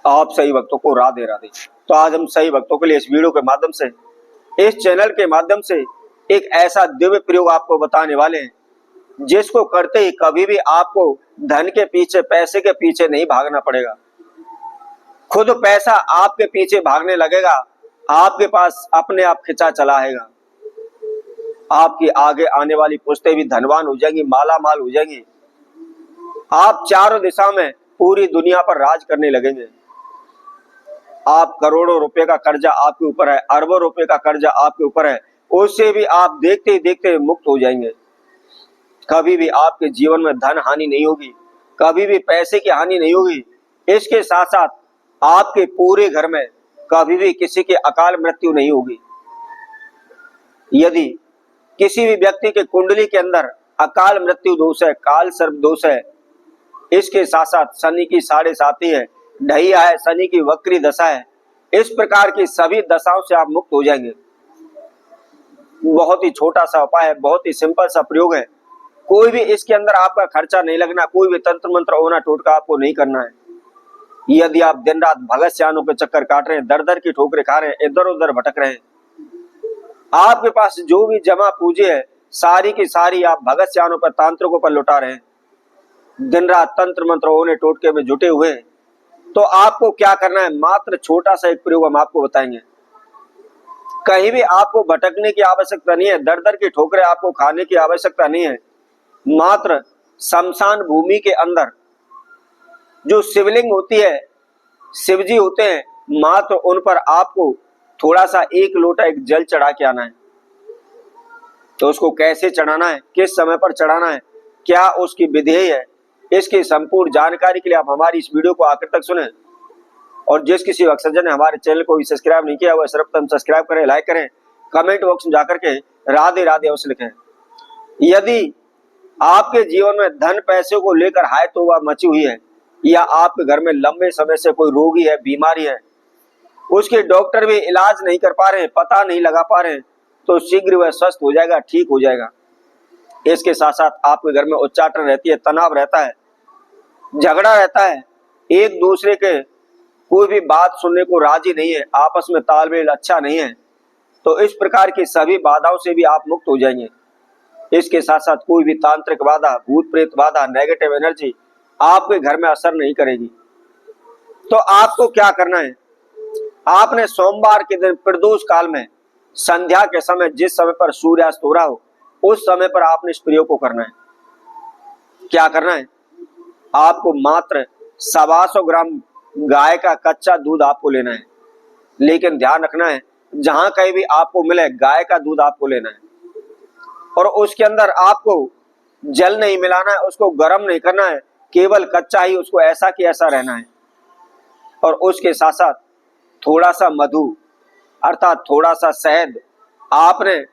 आप सही भक्तों को राधे राधे। तो आज हम सही भक्तों के लिए इस वीडियो के माध्यम से, इस चैनल के माध्यम से एक ऐसा दिव्य प्रयोग आपको बताने वाले हैं जिसको करते ही कभी भी आपको धन के पीछे, पैसे के पीछे नहीं भागना पड़ेगा। खुद पैसा आपके पीछे भागने लगेगा, आपके पास अपने आप खिंचा चला आएगा। आपकी आगे आने वाली पुश्तें भी धनवान हो जाएंगी, माला माल हो जाएंगी। आप चारों दिशा में पूरी दुनिया पर राज करने लगेंगे। आप करोड़ों रुपए का कर्जा आपके ऊपर है, अरबों रुपए का कर्जा आपके ऊपर है, उससे भी आप देखते ही देखते मुक्त हो जाएंगे। कभी भी आपके जीवन में धन हानि नहीं होगी, कभी भी पैसे की हानि नहीं होगी। इसके साथ साथ आपके पूरे घर में कभी भी किसी की अकाल मृत्यु नहीं होगी। यदि किसी भी व्यक्ति के कुंडली के अंदर अकाल मृत्यु दोष है, काल सर्प दोष है, इसके साथ साथ शनि की 7.5 है, ढैया है, शनि की वक्री दशा है, इस प्रकार की सभी दशाओं से आप मुक्त हो जाएंगे। बहुत ही छोटा सा उपाय है, बहुत ही सिंपल सा प्रयोग है। कोई भी इसके अंदर आपका खर्चा नहीं लगना, कोई भी तंत्र मंत्र ओना टोटका आपको नहीं करना है। यदि आप दिन रात भगत सियानों के चक्कर काट रहे हैं, दर दर की ठोकरें खा रहे हैं, इधर उधर भटक रहे हैं, आपके पास जो भी जमा पूंजी है सारी की सारी आप भगत सियानों पर, तांत्रिकों पर लुटा रहे हैं, दिन रात तंत्र मंत्र ओने टोटके में जुटे हुए हैं, तो आपको क्या करना है, मात्र छोटा सा एक प्रयोग हम आपको बताएंगे। कहीं भी आपको भटकने की आवश्यकता नहीं है, दर दर की ठोकरें आपको खाने की आवश्यकता नहीं है। मात्र शमशान भूमि के अंदर जो शिवलिंग होती है, शिवजी होते हैं, मात्र उन पर आपको थोड़ा सा एक लोटा एक जल चढ़ा के आना है। तो उसको कैसे चढ़ाना है, किस समय पर चढ़ाना है, क्या उसकी विधि है, इसकी संपूर्ण जानकारी के लिए आप हमारी इस वीडियो को आखिर तक सुने। और जिस किसी भक्तजन ने हमारे चैनल को सब्सक्राइब नहीं किया हुआ, सर्वप्रथम सब्सक्राइब करें, लाइक करें, कमेंट बॉक्स में जाकर के राधे राधे अवश्य लिखें। यदि आपके जीवन में धन पैसे को लेकर हाय तौबा मची हुई है, या आपके घर में लंबे समय से कोई रोगी है, बीमारी है, उसके डॉक्टर भी इलाज नहीं कर पा रहे हैं, पता नहीं लगा पा रहे हैं, तो शीघ्र वह स्वस्थ हो जाएगा, ठीक हो जाएगा। इसके साथ साथ आपके घर में उच्चाटन रहती है, तनाव रहता है, झगड़ा रहता है, एक दूसरे के कोई भी बात सुनने को राजी नहीं है, आपस में तालमेल अच्छा नहीं है, तो इस प्रकार की सभी बाधाओं से भी आप मुक्त हो जाएंगे। इसके साथ साथ कोई भी तांत्रिक बाधा, भूत प्रेत बाधा, नेगेटिव एनर्जी आपके घर में असर नहीं करेगी। तो आपको क्या करना है, आपने सोमवार के दिन प्रदोष काल में संध्या के समय, जिस समय पर सूर्यास्त हो रहा हो, उस समय पर आपने इस प्रयोग को करना है। क्या करना है, आपको मात्र 125 ग्राम गाय का कच्चा दूध आपको लेना है। लेकिन ध्यान रखना है, जहां कहीं भी आपको मिले गाय का दूध आपको लेना है, और उसके अंदर आपको जल नहीं मिलाना है, उसको गर्म नहीं करना है, केवल कच्चा ही उसको ऐसा कि ऐसा रहना है। और उसके साथ साथ थोड़ा सा मधु अर्थात थोड़ा सा शहद आपने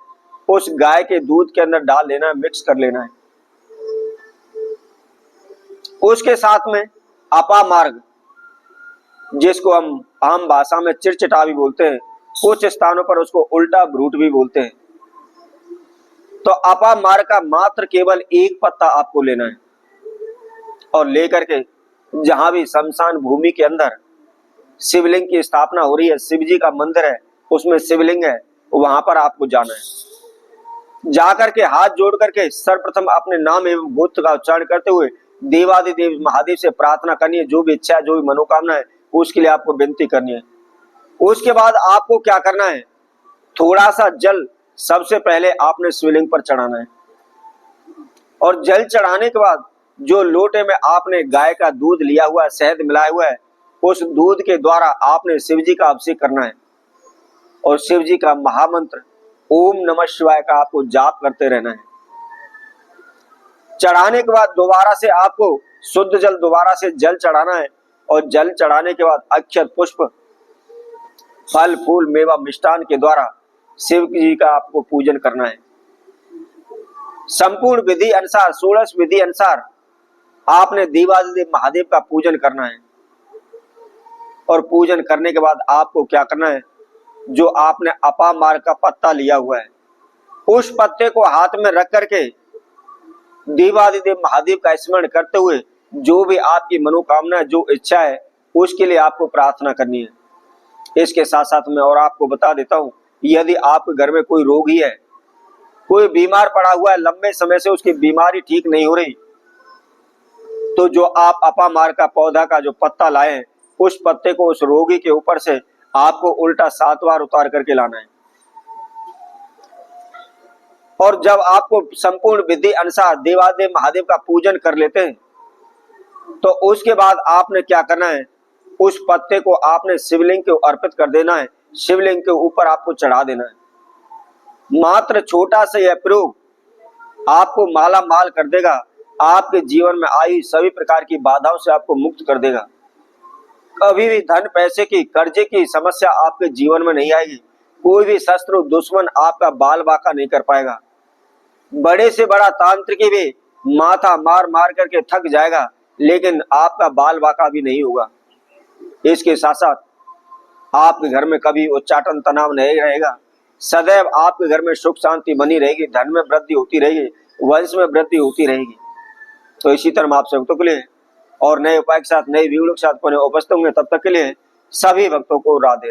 उस गाय के दूध के अंदर डाल लेना है, मिक्स कर लेना है। उसके साथ में अपामार्ग, जिसको हम आम भाषा में चिरचिटा भी बोलते हैं, कुछ स्थानों पर उसको उल्टा भ्रूट भी बोलते हैं। तो अपामार्ग का मात्र केवल एक पत्ता आपको लेना है, और लेकर के जहां भी शमशान भूमि के अंदर शिवलिंग की स्थापना हो रही है, शिव जी का मंदिर है, उसमें शिवलिंग है, वहां पर आपको जाना है। जाकर के हाथ जोड़ करके सर्वप्रथम अपने नाम एवं गोत्र का उच्चारण करते हुए देवादिदेव महादेव से प्रार्थना करनी है। जो भी इच्छा है, जो भी मनोकामना है, उसके लिए आपको विनती करनी है। उसके बाद आपको क्या करना है, थोड़ा सा जल सबसे पहले आपने शिवलिंग पर चढ़ाना है, और जल चढ़ाने के बाद जो लोटे में आपने गाय का दूध लिया हुआ है, शहद मिलाया हुआ है, उस दूध के द्वारा आपने शिव जी का अभिषेक करना है, और शिव जी का महामंत्र ओम नमः शिवाय का आपको जाप करते रहना है। चढ़ाने के बाद दोबारा से आपको शुद्ध जल, दोबारा से जल चढ़ाना है, और जल चढ़ाने के बाद अक्षत, पुष्प, फल फूल, मेवा, मिष्टान के द्वारा शिव जी का आपको पूजन करना है। संपूर्ण विधि अनुसार, 16 विधि अनुसार आपने देवादिदेव महादेव का पूजन करना है। और पूजन करने के बाद आपको क्या करना है, जो आपने अपामार्ग का पत्ता लिया हुआ है, उस पत्ते को हाथ में रख करके देवादिदेव महादेव का स्मरण करते हुए जो भी आपकी मनोकामना, जो इच्छा है, उसके लिए आपको प्रार्थना करनी है। इसके साथ साथ मैं और आपको बता देता हूं, यदि आपके घर में कोई रोगी है, कोई बीमार पड़ा हुआ है, लंबे समय से उसकी बीमारी ठीक नहीं हो रही, तो जो आप अपामार का पौधा का जो पत्ता लाए हैं, उस पत्ते को उस रोगी के ऊपर से आपको उल्टा 7 बार उतार करके लाना है। और जब आपको संपूर्ण विधि अनुसार देवादेव महादेव का पूजन कर लेते हैं, तो उसके बाद आपने क्या करना है, उस पत्ते को आपने शिवलिंग को अर्पित कर देना है, शिवलिंग के ऊपर आपको चढ़ा देना है। मात्र छोटा सा यह प्रयोग आपको माला माल कर देगा, आपके जीवन में आई सभी प्रकार की बाधाओं से आपको मुक्त कर देगा। कभी भी धन पैसे की कर्जे की समस्या आपके जीवन में नहीं आएगी। कोई भी शत्रु दुश्मन आपका बाल बाका नहीं कर पाएगा। बड़े से बड़ा तांत्रिक भी माथा मार मार करके थक जाएगा, लेकिन आपका बाल बाका भी नहीं होगा। इसके साथ साथ आपके घर में कभी उच्चाटन तनाव नहीं रहेगा। सदैव आपके घर में सुख शांति बनी रहेगी, धन में वृद्धि होती रहेगी, वंश में वृद्धि होती रहेगी। तो इसी तरह आप भक्तों के लिए और नए उपाय के साथ, नए वीडियो के साथ पुनः उपस्थित होंगे। तब तक के लिए सभी भक्तों को राधे।